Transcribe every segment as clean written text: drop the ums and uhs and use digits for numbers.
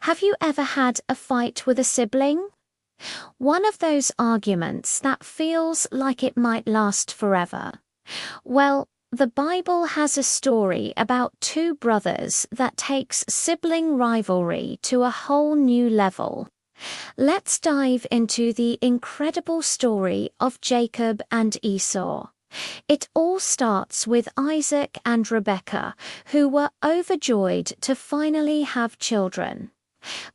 Have you ever had a fight with a sibling? One of those arguments that feels like it might last forever. Well, the Bible has a story about two brothers that takes sibling rivalry to a whole new level. Let's dive into the incredible story of Jacob and Esau. It all starts with Isaac and Rebekah, who were overjoyed to finally have children.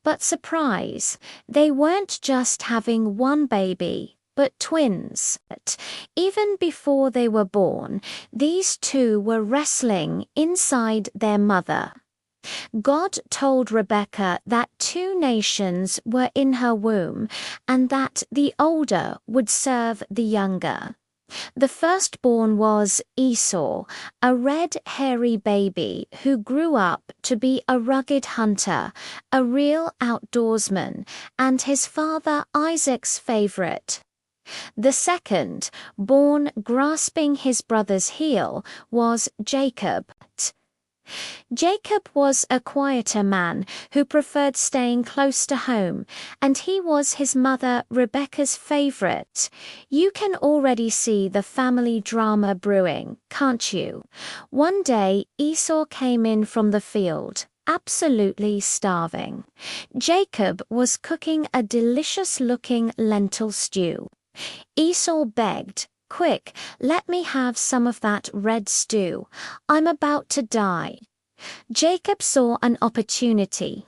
But surprise, they weren't just having one baby, but twins. Even before they were born, these two were wrestling inside their mother. God told Rebekah that two nations were in her womb and that the older would serve the younger. The firstborn was Esau, a red, hairy baby who grew up to be a rugged hunter, a real outdoorsman, and his father Isaac's favorite. The second, born grasping his brother's heel, was Jacob. Jacob was a quieter man who preferred staying close to home, and he was his mother Rebekah's favorite. You can already see the family drama brewing, can't you? One day, Esau came in from the field, absolutely starving. Jacob was cooking a delicious-looking lentil stew. Esau begged, "Quick, let me have some of that red stew. I'm about to die." Jacob saw an opportunity.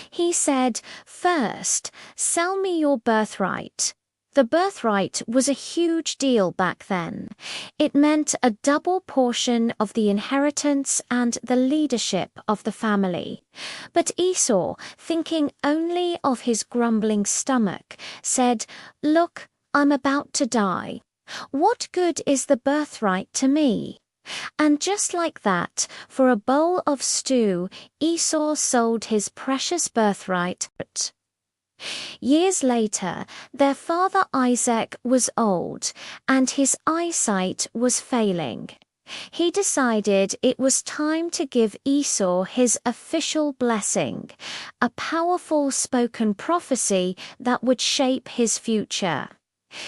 He said, "First, sell me your birthright." The birthright was a huge deal back then. It meant a double portion of the inheritance and the leadership of the family. But Esau, thinking only of his grumbling stomach, said, "Look, I'm about to die. What good is the birthright to me?" And just like that, for a bowl of stew, Esau sold his precious birthright. Years later, their father Isaac was old, and his eyesight was failing. He decided it was time to give Esau his official blessing, a powerful spoken prophecy that would shape his future.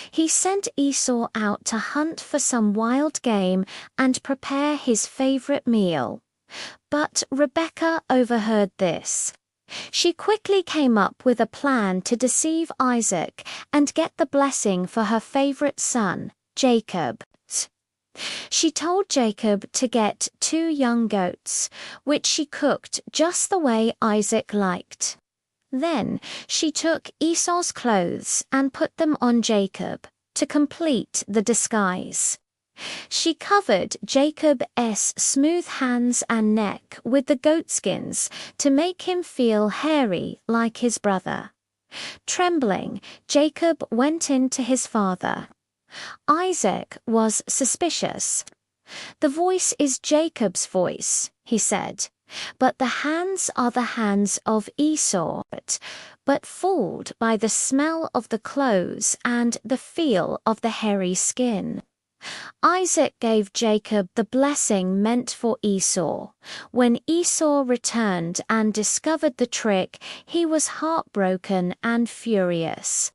He sent Esau out to hunt for some wild game and prepare his favorite meal. But Rebekah overheard this. She quickly came up with a plan to deceive Isaac and get the blessing for her favorite son, Jacob. She told Jacob to get 2 young goats, which she cooked just the way Isaac liked. Then she took Esau's clothes and put them on Jacob to complete the disguise. She covered Jacob's smooth hands and neck with the goatskins to make him feel hairy like his brother. Trembling, Jacob went in to his father. Isaac was suspicious. "The voice is Jacob's voice," he said. "But the hands are the hands of Esau." But fooled by the smell of the clothes and the feel of the hairy skin, Isaac gave Jacob the blessing meant for Esau. When Esau returned and discovered the trick, he was heartbroken and furious.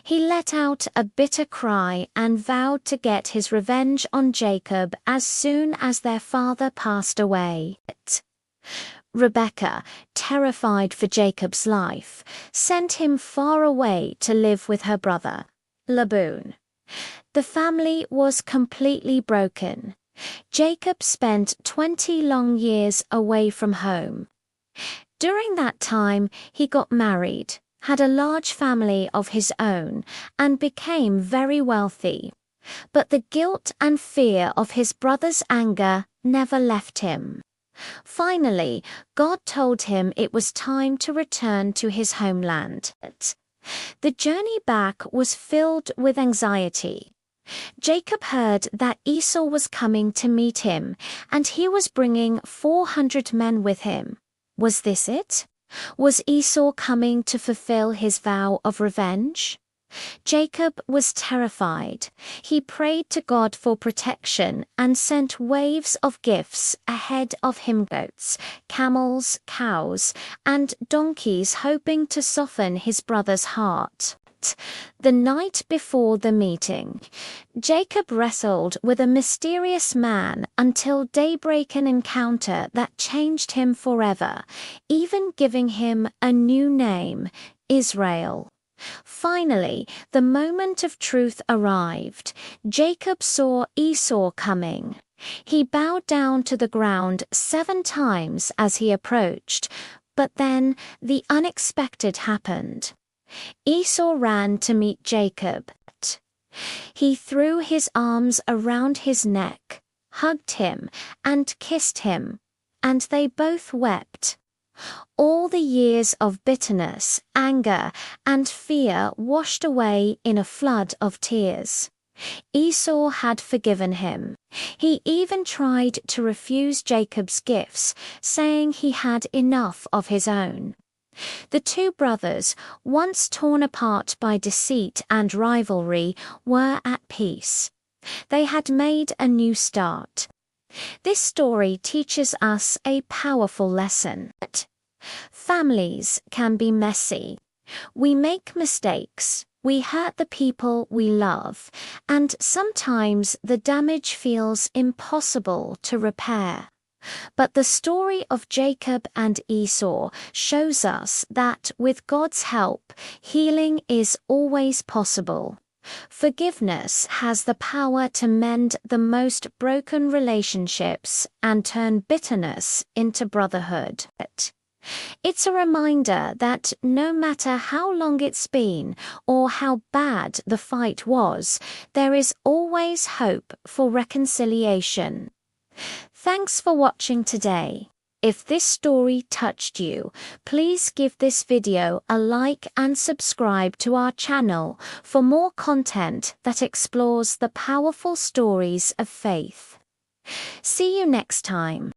He let out a bitter cry and vowed to get his revenge on Jacob as soon as their father passed away. Rebekah, terrified for Jacob's life, sent him far away to live with her brother, Laban. The family was completely broken. Jacob spent 20 long years away from home. During that time, he got married, had a large family of his own, and became very wealthy. But the guilt and fear of his brother's anger never left him. Finally, God told him it was time to return to his homeland. The journey back was filled with anxiety. Jacob heard that Esau was coming to meet him, and he was bringing 400 men with him. Was this it? Was Esau coming to fulfill his vow of revenge? Jacob was terrified. He prayed to God for protection and sent waves of gifts ahead of him: goats, camels, cows, and donkeys, hoping to soften his brother's heart. The night before the meeting, Jacob wrestled with a mysterious man until daybreak, an encounter that changed him forever, even giving him a new name, Israel. Finally, the moment of truth arrived. Jacob saw Esau coming. He bowed down to the ground 7 times as he approached, but then the unexpected happened. Esau ran to meet Jacob. He threw his arms around his neck, hugged him, and kissed him, and they both wept. All the years of bitterness, anger, and fear washed away in a flood of tears. Esau had forgiven him. He even tried to refuse Jacob's gifts, saying he had enough of his own. The 2 brothers, once torn apart by deceit and rivalry, were at peace. They had made a new start. This story teaches us a powerful lesson. Families can be messy. We make mistakes, we hurt the people we love, and sometimes the damage feels impossible to repair. But the story of Jacob and Esau shows us that with God's help, healing is always possible. Forgiveness has the power to mend the most broken relationships and turn bitterness into brotherhood. It's a reminder that no matter how long it's been or how bad the fight was, there is always hope for reconciliation. Thanks for watching today. If this story touched you, please give this video a like and subscribe to our channel for more content that explores the powerful stories of faith. See you next time.